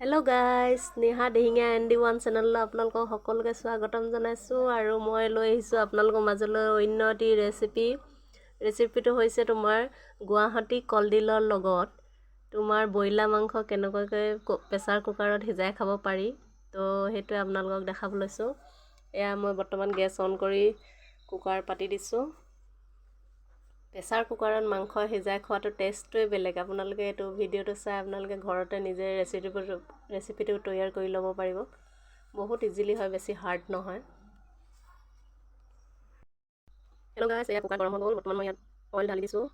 Hello' guys, Neha Dihingia ND1 চেনেললৈ আপোনালোকক সকলোকে স্বাগতম জনাইছোঁ। আৰু মই লৈ আহিছোঁ আপোনালোকৰ মাজলৈ অন্য এটি ৰেচিপিটো হৈছে তোমাৰ গুৱাহাটী কলডিলৰ লগত তোমাৰ ব্ৰইলাৰ মাংস কেনেকুৱাকৈ প্ৰেছাৰ কুকাৰত সিজাই খাব পাৰি। তো সেইটোৱে আপোনালোকক দেখাব লৈছোঁ। এয়া মই বৰ্তমান গেছ অন কৰি কুকাৰ পাতি দিছোঁ। প্ৰেছাৰ কুকাৰত মাংস সিজাই খোৱাটো টেষ্টটোৱে বেলেগ। আপোনালোকে এইটো ভিডিঅ'টো চাই আপোনালোকে ঘৰতে নিজে ৰেচিপিটো তৈয়াৰ কৰি ল'ব পাৰিব। বহুত ইজিলি হয়, বেছি হাৰ্ড নহয়। হেল্ল' গাইছ, এয়া কুকাৰ গৰম হৈ গ'ল। বৰ্তমান মই ইয়াত অইল ঢালি দিছোঁ।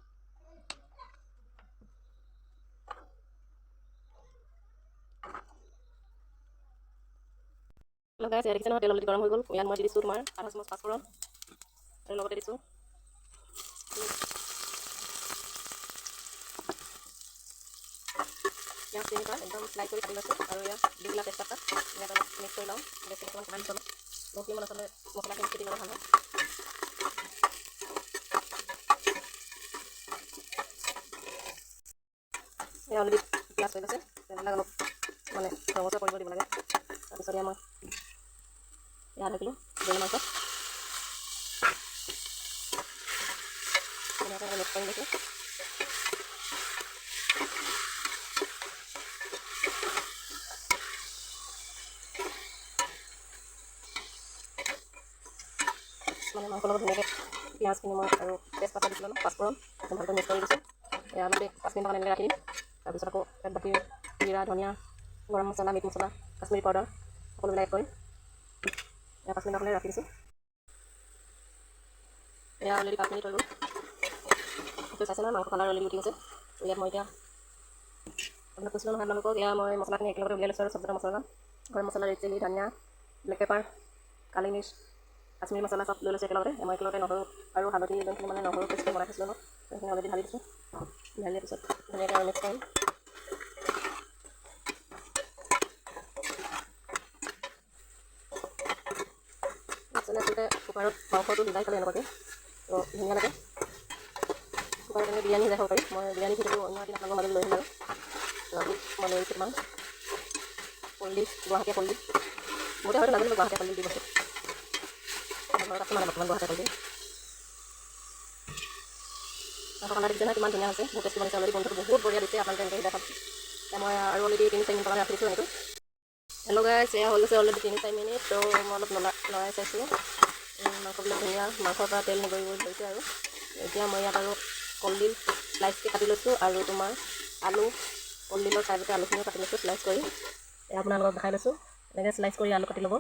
হেল্ল' গাইছ, এয়া দেখিছে নহয়, তেল অলৰেডি গৰম হৈ গ'ল। ইয়াত মই দি দিছোঁ তোমাৰ আধা চামুচ পাঁচফোৰণ আৰু লগতে দিছোঁ পিঁয়াজ তিনিটা একদম স্লাইচ কৰি কাটি লৈছোঁ। আৰু ইয়াত দি দিলা তেজপাত, ইয়াত অলপ মিক্স কৰি লওঁ। গেছটো অকণমান কমাই দিছোঁ। বহুতখিনি মছলাখিনি কুটি ল'লে ভাল হয়। এয়া অলৰেডি পিঁয়াজ হৈ গৈছে, সেইবিলাক অলপ মানে ৰঙচুৱা কৰিব দিব লাগে। তাৰপিছত মই এয়া আধা কিলো ব্ৰইলাৰ মাংস ধুনীয়াকৈ মিক্স কৰি লৈছোঁ। মানে মাংসৰ লগত ধুনীয়াকৈ পিঁয়াজখিনি মই আৰু তেজপাত দিছিলোঁ, পাঁচফোৰণ ভালকৈ মিক্স কৰি দিছোঁ। এয়া অলপ 5 মিনিটমান এনেকৈ ৰাখি দিম। তাৰপিছত আকৌ ইয়াত বাকী জিৰা, ধনিয়া, গৰম মছলা, মিট মছলা, কাশ্মীৰী পাউডাৰ সকলোবিলাক এড কৰিম। এয়া 5 মিনিটৰ কাৰণে ৰাখি দিছোঁ। এয়া অলৰেডি 5 মিনিট হৈ গ'ল। চাইছে নহয়, মাংস কালাৰ অলৰেডি উঠি গৈছে। ইয়াত মই এতিয়া আপোনাক কৈছিলোঁ নহয় আপোনালোকক, এয়া মই মছলাখিনি একেলগতে উলিয়াই লৈছোঁ। আৰু চব মছলা, গৰম মছলা, ৰেড চিলি, ধনিয়া, ব্লেক পেপাৰ, কালি মিৰ্চ, কাশ্মীৰী মছলা চব লৈ লৈছোঁ একেলগতে। মই একেলগতে নহৰু আৰু হালধি যোনখিনি মানে নহৰু পেষ্টটো বনাই থৈছিলোঁ ন, সেইখিনি অলৰেডি ঢালি দিছোঁ। ঢালি দিয়াৰ পিছত ধুনীয়াকৈ আৰু মিক্স কৰিম। আচলতে কুকাৰত মাংসটো সিজাই খালে এনেকুৱাকৈ তো ধুনীয়া লাগে। কুকাৰত এনেকৈ বিৰিয়ানী সিজাই খাব পাৰি। মই বিৰিয়ানী ভিডিঅ'টো অন্য এদিন আপোনালোকৰ মাজত লৈ আহিম আৰু আজি মই লৈ আহিছোঁ তোমাৰ কলডিল, গুৱাহাটীয়া কলডিল। বহুতে হয়তো নাজানিব গুৱাহাটীয়া কলডিল দি বস্তু। ঘৰত আছে মানে বৰ্তমান গুৱাহাটীয়া কলডিল। মাংস কালাৰ দিছে নহয়, কিমান ধুনীয়া হৈছে। বহুত টেষ্টি বনিছে অলৰেডি। গোন্ধটো বহুত বঢ়িয়া দিছে। আপোনালোকে এনেকৈ সিজাই খাব। মই আৰু অলৰেডি 3-4 মিনিট ৰাখি দিছোঁ এনেকৈ। হেল্ল' গাইছ, এয়া হৈ গৈছে অলৰেডি 3-4 মিনিট। তো মই অলপ লৰাই চাইছোঁ। মাংসবিলাক ধুনীয়া, মাংসৰ পৰা তেল নিগৰি ধৰিছে। আৰু এতিয়া মই ইয়াত আৰু কলডিল স্লাইচকৈ কাটি লৈছোঁ। আৰু তোমাৰ আলু, কলডিলৰ চাইজতে আলুখিনিও কাটি লৈছোঁ স্লাইচ কৰি। এয়া আপোনালোকক দেখাই লৈছোঁ। এনেকৈ স্লাইচ কৰি আলু কাটি ল'ব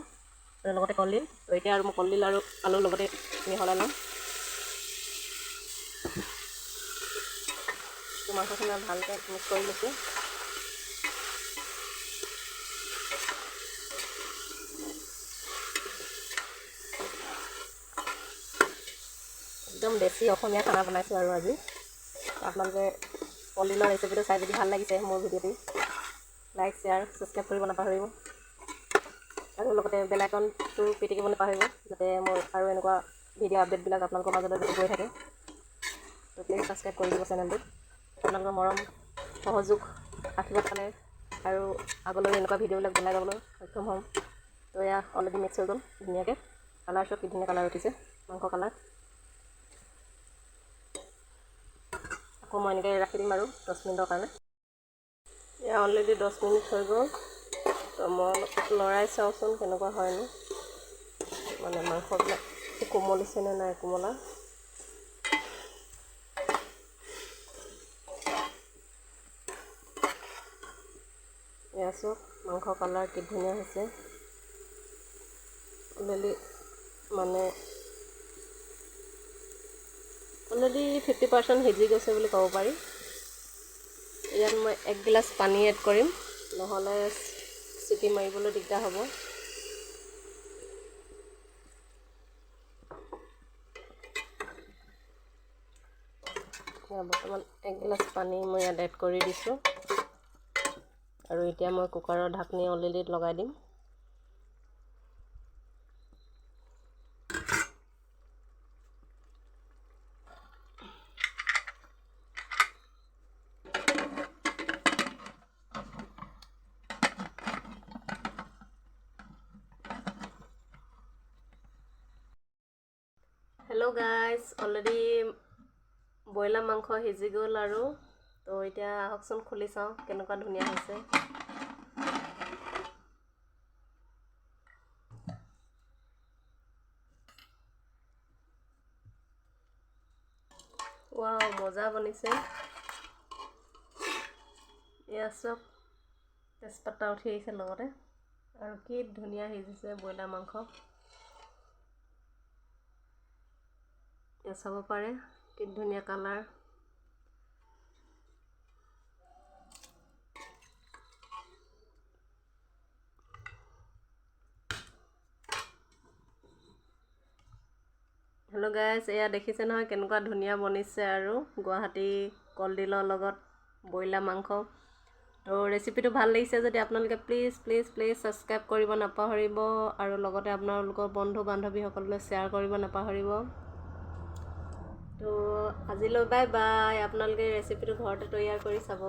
আৰু লগতে কলডিল। তো এতিয়া আৰু মই কলডিল আৰু আলুৰ লগতে মিহলাই ল'ম। মাংসখিনি ভালকৈ মিক্স কৰি লৈছোঁ। একদম দেশী অসমীয়া খানা বনাইছোঁ আৰু আজি। আপোনালোকে কলডিলৰ ৰেচিপিটো চাই যদি ভাল লাগিছে মোৰ ভিডিঅ'টো, লাইক, শ্বেয়াৰ, ছাবস্ক্ৰাইব কৰিব নাপাহৰিব। আৰু লগতে বেল আইকনটো পিটিকিব নাপাহৰিব, যাতে মোৰ আৰু এনেকুৱা ভিডিঅ' আপডেটবিলাক আপোনালোকৰ মাজলৈ যাতে গৈ থাকে। তো প্লিজ ছাবস্ক্ৰাইব কৰি দিব চেনেলটো। আপোনালোকৰ মৰম, সহযোগ, আশীৰ্বাদ পালে আৰু আগলৈ এনেকুৱা ভিডিঅ'বিলাক বনাই যাবলৈ সক্ষম হ'ম। তো এয়া অলৰেডি মিক্স হৈ গ'ল ধুনীয়াকৈ। কালাৰ চব কি ধুনীয়া কালাৰ উঠিছে, মাংস কালাৰ। আকৌ মই এনেকৈ ৰাখি দিম আৰু 10 মিনিটৰ কাৰণে। এয়া অলৰেডি 10 মিনিট হৈ গ'ল। তো মই অলপ লৰাই চাওঁচোন কেনেকুৱা হয়নো, মানে মাংসবিলাক কোমলিছেনে নাই কোমলা। এয়া চব মাংস কালাৰ কি ধুনীয়া হৈছে। অলৰেডি 50% সিজি গৈছে বুলি ক'ব পাৰি। ইয়াত মই 1 গিলাচ পানী এড কৰিম, নহ'লে চিটি মাৰিবলৈ দিগদাৰ হ'ব। বৰ্তমান 1 গিলাচ পানী মই ইয়াত এড কৰি দিছোঁ। আৰু এতিয়া মই কুকাৰৰ ঢাকনি অলৰেডি লগাই দিম। হেল্ল' গাইজ, অলৰেডি ব্ৰইলাৰ মাংস সিজি গ'ল আৰু তো এতিয়া আহকচোন খুলি চাওঁ কেনেকুৱা ধুনীয়া হৈছে। ৱাও, মজা বনিছে। এয়া চব তেজপাতা উঠি আহিছে লগতে, আৰু কি ধুনীয়া সিজিছে ব্ৰইলাৰ মাংস। চাব পাৰে কি ধুনীয়া কালাৰ। হেল্ল' গাইজ, এয়া দেখিছে নহয় কেনেকুৱা ধুনীয়া বনিছে আৰু গুৱাহাটী কলডিলৰ লগত ব্ৰইলাৰ মাংস। তো ৰেচিপিটো ভাল লাগিছে যদি আপোনালোকে প্লিজ প্লিজ প্লিজ ছাবস্ক্ৰাইব কৰিব নাপাহৰিব, আৰু লগতে আপোনালোকৰ বন্ধু বান্ধৱীসকললৈ শ্বেয়াৰ কৰিব নাপাহৰিব। তো আজিলৈ বাই বাই। আপোনালোকে ৰেচিপিটো ঘৰতে তৈয়াৰ কৰি চাব।